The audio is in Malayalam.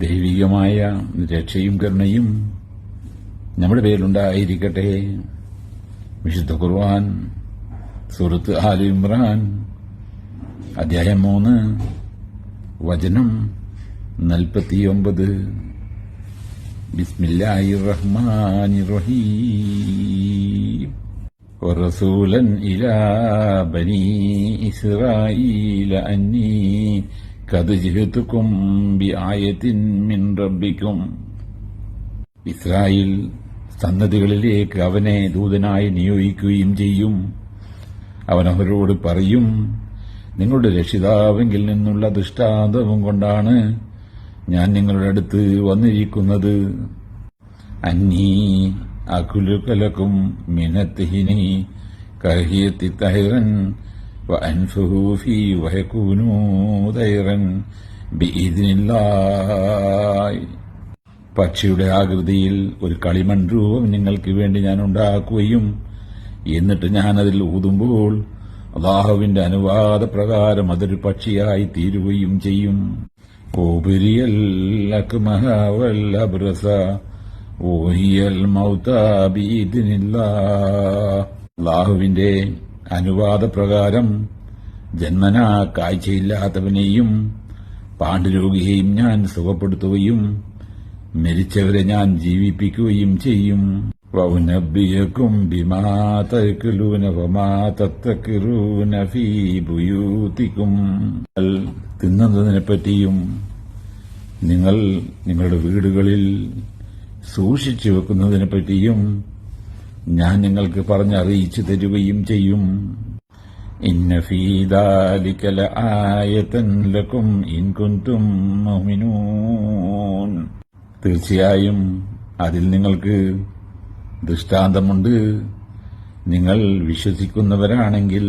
ദൈവികമായ രക്ഷയും കരുണയും നമ്മുടെ പേരിലുണ്ടായിരിക്കട്ടെ. വിശുദ്ധ ഖുർആൻ സൂറത്ത് ആൽ ഇമ്രാൻ അധ്യായം 3 വചനം 49. ബിസ്മില്ലാഹിർ റഹ്മാനിർ റഹീം. വറസൂലൻ ഇലാ ബനീ ഇസ്രായീല അന്നീ ഖദ് ജിഅ്തുകും ബിആയത്തിൻ മിൻ റബ്ബിക്കും. ഇസ്രായേൽ സന്തതികളിലേക്ക് അവനെ ദൂതനായി നിയോഗിക്കുകയും ചെയ്യും. അവൻ അവരോട് പറയും, നിങ്ങളുടെ രക്ഷിതാവെങ്കിൽ നിന്നുള്ള ദൃഷ്ടാന്തവും കൊണ്ടാണ് ഞാൻ നിങ്ങളുടെ അടുത്ത് വന്നിരിക്കുന്നത്. അന്നീ അകുലുകലക്കും മിനത്തിഹിനി കഹിയത്തി തൈറൻ വഅൻഫുഹു ഫീ വയകൂനൂ തൈറൻ ബിഇദ്നില്ലാഹ്. പക്ഷിയുടെ ആകൃതിയിൽ ഒരു കളിമൺ രൂപം നിങ്ങൾക്ക് വേണ്ടി ഞാൻ ഉണ്ടാക്കുകയും എന്നിട്ട് ഞാനതിൽ ഊതുമ്പോൾ അല്ലാഹുവിന്റെ അനുവാദപ്രകാരം അതൊരു പക്ഷിയായി തീരുകയും ചെയ്യും. ഓബരിയൽ അക്മഹ വൽ അബ്റസ വഹിയൽ മൗത ബിഇദ്നില്ലാഹ്. അല്ലാഹുവിന്റെ അനുവാദപ്രകാരം ജന്മനാ കാഴ്ചയില്ലാത്തവനെയും പാണ്ഡുരോഗിയെയും ഞാൻ സുഖപ്പെടുത്തുകയും മരിച്ചവരെ ഞാൻ ജീവിപ്പിക്കുകയും ചെയ്യും. വഉനബ്ബിയകും ബിമാ തഅകുലൂന വമാ തത്തകിറൂന ഫീ ബുയൂതികും. തിന്നുന്നതിനെപ്പറ്റിയും നിങ്ങൾ നിങ്ങളുടെ വീടുകളിൽ സൂക്ഷിച്ചു വെക്കുന്നതിനെപ്പറ്റിയും ഞാൻ നിങ്ങൾക്ക് പറഞ്ഞറിയിച്ചു തരുകയും ചെയ്യും. ഇന്ന ഫീ ദാലിക ലആയതൻ ലകും ഇൻ കുൻതും മുഅ്മിനൂൻ. തീർച്ചയായും അതിൽ നിങ്ങൾക്ക് ദൃഷ്ടാന്തമുണ്ട്, നിങ്ങൾ വിശ്വസിക്കുന്നവരാണെങ്കിൽ.